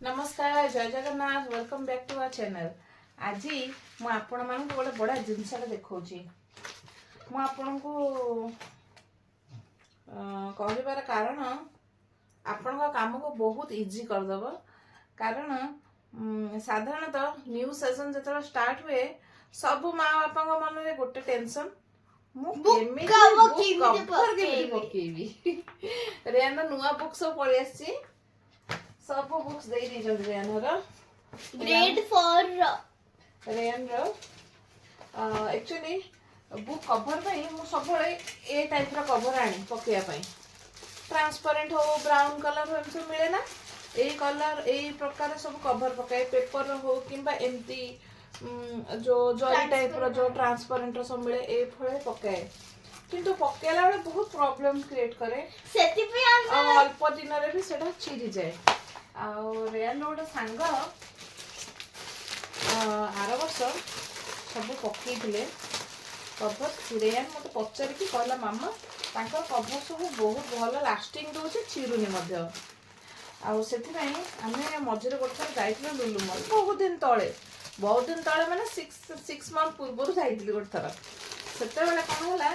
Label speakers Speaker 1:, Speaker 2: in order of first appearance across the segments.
Speaker 1: नमस्कार जय Jagannath welcome back to our channel. आज मु आपण मानक गोटे बड़ा जिनसटा देखौची। मु आपण को कहबार कारण आपण काम को बहुत इजी कर दबो। कारण साधारणतः न्यू सेशन जतरा स्टार्ट हुए सब माँ बापा मन में गोटे टेंशन रेन नुआ बुक सब पड़े सब बुक्स दे दी जल्दी रेन रो
Speaker 2: ग्रेड 4
Speaker 1: रेन रो एक्चुअली बुक कवर पे मु सब ए टाइप रो कवर आनी पकेया पई ट्रांसपेरेंट हो ब्राउन कलर हो सब मिले ना ए कलर ए प्रकार सब कवर पकाए पेपर हो किंबा एमती जो जरी टाइप रो जो ट्रांसपेरेंट रो सब मिले ए फळे पकाए किंतु पकेला बेले बहुत प्रॉब्लम क्रिएट करे
Speaker 2: सेति पे
Speaker 1: अल्प दिन रे भी सेटा चिरी जाए आ रेन गोटे सांग आर वर्ष सब पकईले कवर रेन मत पचार कि कहला मामा तांकर कवर सब बहुत भल लास्टिंग दौर चिरुनी आउ से मझे गोटे जाइल लुलु मल बहुत दिन तले माने 6 मंथ पूर्व जाइली गोटे थर से कौन है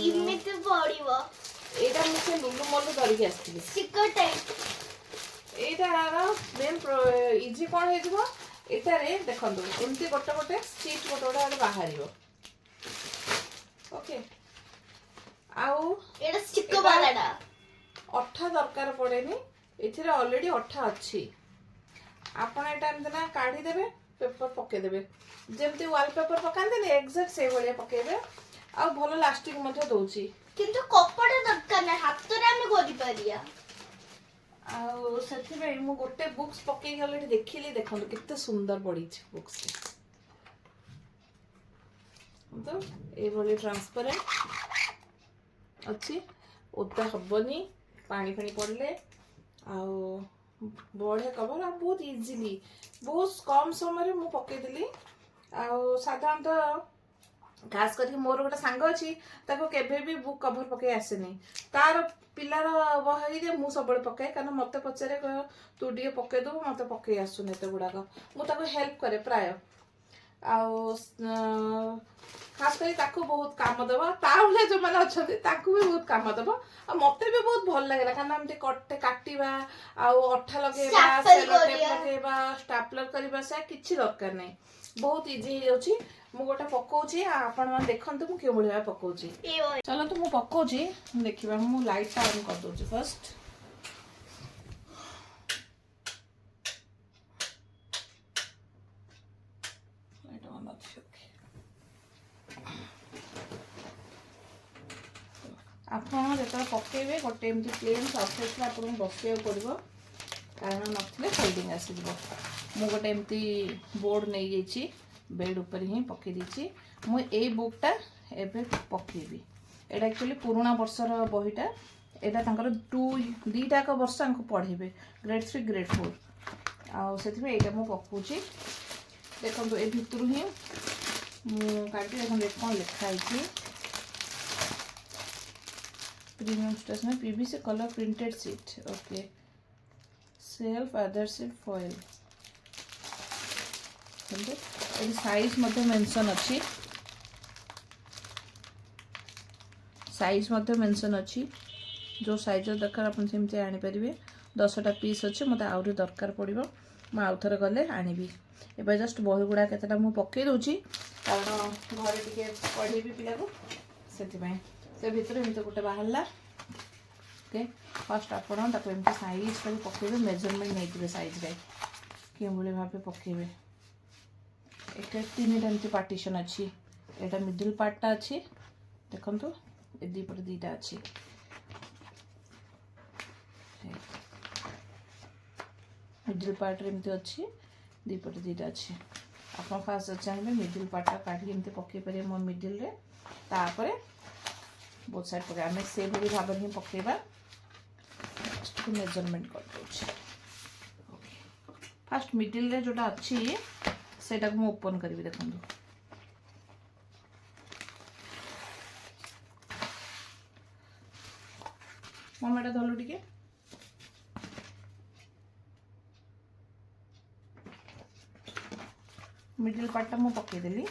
Speaker 2: इमिति पड़िबो
Speaker 1: एटा मुझे लुलु मल धरिक आसती
Speaker 2: स्टिकर टाइप
Speaker 1: एटार मेन इजी कौन हो एटारे देखंतु एमती गोटे गोटे सीट गोटे गोटे बाहर ओके आउ
Speaker 2: एटा स्टिकर वालाडा
Speaker 1: अठा दरकार पड़ेनी एथिरे ऑलरेडी अठा अच्छी आपण एटा एमती ना काढ़ी देबे पेपर पके देबे जेमती वॉलपेपर पकांते ने एग्जैक्ट से भलिया पकेबे आ भलो लास्टिंग मध्ये दोची
Speaker 2: किंतु कपड़ा दरकार ना हाथ रे हम गोदी परिया
Speaker 1: आ सेथि में मु गोटे बुक्स पके गले देखिली देखंतु कित्ते सुंदर पड़ी छै बुक्स तो ए भली ट्रांसपेरेंट अच्छी ओदा हबनी पानी फानी पड़ले आउ बढ़िया कवर आ बहुत इजीली बहुत कम समय मु पके दिली आउ साधारणतः खास करके मोर गोटे सांग अच्छी ताको केबे भी बुक कवर पके आसेनी तार पिलार बही रे मु सब पकाए कारण मते पचारे तू डी पके दो मते पके आसुनी एते गुडाक मु ताको हेल्प करे प्राय आउ खास करी ताको बहुत काम दबा ताले जो माने अछथि ताको भी बहुत काम दबा आ मते भी बहुत भल लागला कारण हमते कट्टे काटिबा आउ अठा लगेबा सेलो टेप लगेबा स्टापलर करबा से किछि दरकार नै बहुत इजी हो जाउची मु गोटा पकोची आपण मन देखंतु मु के भलिया पकोची चलो तो मु पकोची देखिबा मु लाइट टा ऑन कर दोची फर्स्ट लाइट ऑन अछि आपण जेतरा पकेबे गोटे एमती प्लेन सरफेस रे आपण बसिया पड़िबो कारण नथले फोल्डिंग आसी जबो मु गोटे एमती बोर्ड नै जेची बेड ऊपर ही पके दीची मु ए बुकटा एबे पकेबी एटा एक्चुअली पुराना वर्षर बहीटा एटा तांकर दीटा का वर्ष हमको पढ़ेबे ग्रेड 3 ग्रेड 4 आ सेति में एटा मु पकोची देखंतु ए भितरु ही मु काटी देखन कोन लिखा है premium stationery PVC colour printed sheet okay self adhesive foil size मध्य मेंशन अच्छी साइज मध्य मेंशन अच्छी जो साइज दरकार अपन सेमते आनी परिबे 10टा पीस अच्छे मते आउरी दरकार पड़िबो म आउथरे गले आनिबी एबे जस्ट बही गुडा केतेटा मु पके दोची कारण घरे टिके पढेबी पिला को सेति पय से भीतर एमते गोटे बाहरला ओके फर्स्ट आपण ताको एमते साइज करी पकेबे मेजरमेंट नै दिबे साइज रे के बोले भाबे पकेबे एक 3टा एमती पार्टीशन अच्छी एटा मिडिल पार्टटा अच्छी देखंतु ए दी पर दीटा अच्छी मिडिल पार्ट रे एमती अच्छी दी पर दीटा अच्छी आपण फास्ट चाहिए मिडिल पार्टटा काटी एमती पके परिए मो मिडिल रे तापरे बोथ साइड पर हमें से भली भाबे ही पकेबा इसको मेजरमेंट कर दोछि ओके फास्ट मिडिल रे जोटा अच्छी सेटा को ओपन करी देखंतु मम्मीटा धलु टिके मिडिल पार्टा मु पकईदेली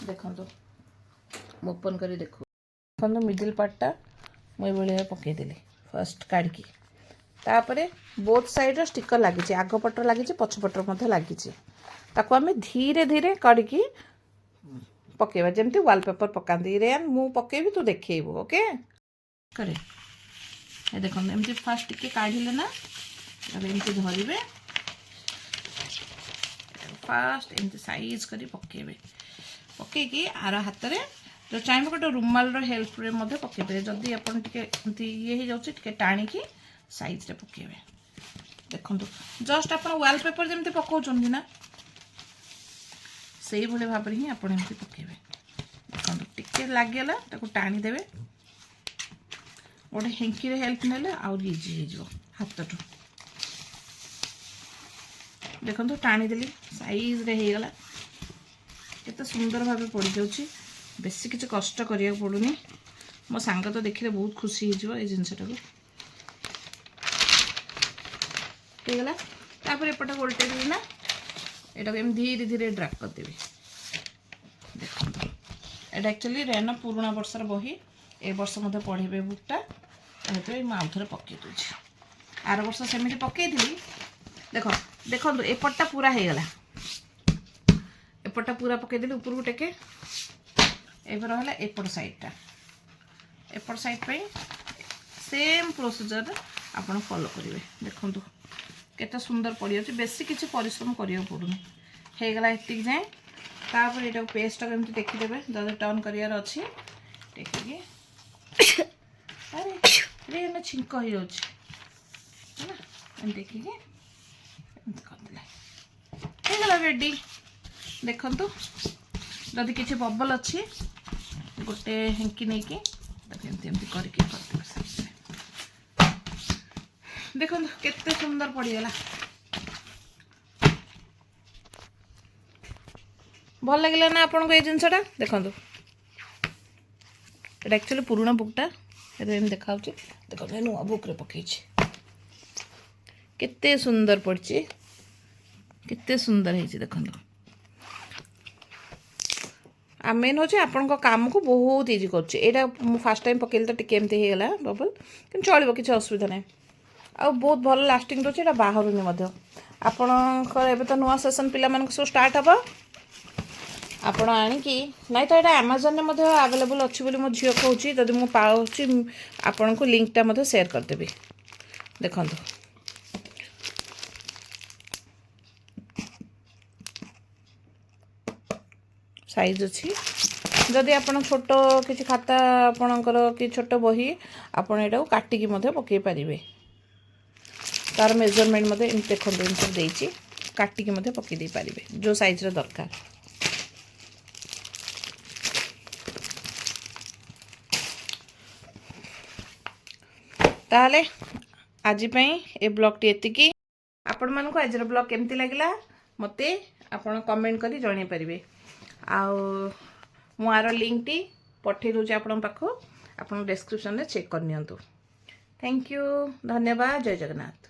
Speaker 1: देखो ओपन कर देखो देखो मिडिल पार्टा मुझे पकईदेली फर्स्ट काढ़ी तापरे बोथ साइड स्टिकर लगी आग पटर लगी पछपटर लगी ताको आम धीरे धीरे करके पकेबा जमती वालपेपर पकाती रेन मु पकेबी तू देखेबू ओके करे ये देखो एमती फास्ट टिके काढ़िले ना एमती धरवे फास्ट एमती साइज करी पकेबे पकईकी आर हाथ में जो चाहिए गोटे रुमाल हेल्प रे मध्य पकेबे जदि अपन टिके ये हो जाउछि टिके टाणिकी साइज रे पकेबे देखो जस्ट अपन वालपेपर जमती पकाउछन्ती ना से भाई भाव ही आप पकेबे देखो टिके लागेला ताको टाणी देबे गोटे हेंकी रे हेल्प नेले आउर इजी हो हाथ टू देखो टाणी देली साइज रे हो गला केते सुंदर भाव पड़ जाउछि बेसी किसी कष्ट करिया पड़ुनी मो सांग तो देखिले बहुत खुशी हो जिनसटा को गला तापर एपटे गोल्टे ना यहाँ को धीरे धीरे ड्राग करदेवी देखो यहाँ एक्चुअली रेन पुराणा वर्षर बही ए वर्ष मत पढ़े बुकटा ये आउ थे पकई दूसरी आर वर्ष सेमती पकई देख देखो एपटा पूरा हो गला एपटा पूरा पकईदेली उपरको टेके एपर है एपट साइडटा एपट साइड सेम प्रोसीजर आपन फॉलो करेंगे देखो केते सुंदर पड़ जाए बेसी किसी परिश्रम करिया पड़ुनी हो गला एतिक जाए तापर ये पेस्ट केमती देखीदेवे जब टर्न करार अच्छी देखिए अरे रे छिंक हो जाए देखिए करदेला रेडी देखु जदि किसी बबल अच्छी गोटे हेंकी नहीं कि एमती करके देखो केते सुंदर पड़गला भल लगे ना आपन को ये जिनसटा देखो ये एक्चुअली पुराना बुकटा देखा देखो नुआ बुक रे पकई केते सुंदर पड़ी केते सुंदर है देखो आ मेन होचे आपन को काम को बहुत इजी करछे एटा फर्स्ट टाइम पकेल तो टिके एमती हो गला बबल कि चलो किसी असुविधा नहीं आ बहुत भल लास्टिंग रोचे एटा बाहरुनी मध्य आपणकर एबे तो नुआ सेशन पिला मानक सब स्टार्ट हबो आपण आनिकी नहीं तो ये अमेजन में अवेलेबल अच्छी बोली मो झील कहूँ जब मुझे पाऊँ आपण को लिंकटा मध्य शेयर करदेवी देखो साइज अच्छी जदि आपण छोट किसी खाता आपणकर कि छोट बही आपण एटा काटिकी मध्य पकई पारिबे तार मेजरमेंट मध्य देखो इनसे काटिकी मध्य पकई दे पारिबे जो साइज रे दरकार ताहले आज ए ब्लॉग टी एतिकी आपण मानक आज ब्लॉग केमती लगिला मते आपण कमेंट करी जणाई पारिबे आउ मु आर लिंक टी पठे दूचे आपण पाखो आपण डिस्क्रिप्शन रे चेक कर नियंतु थैंक यू धन्यवाद जय जगन्नाथ।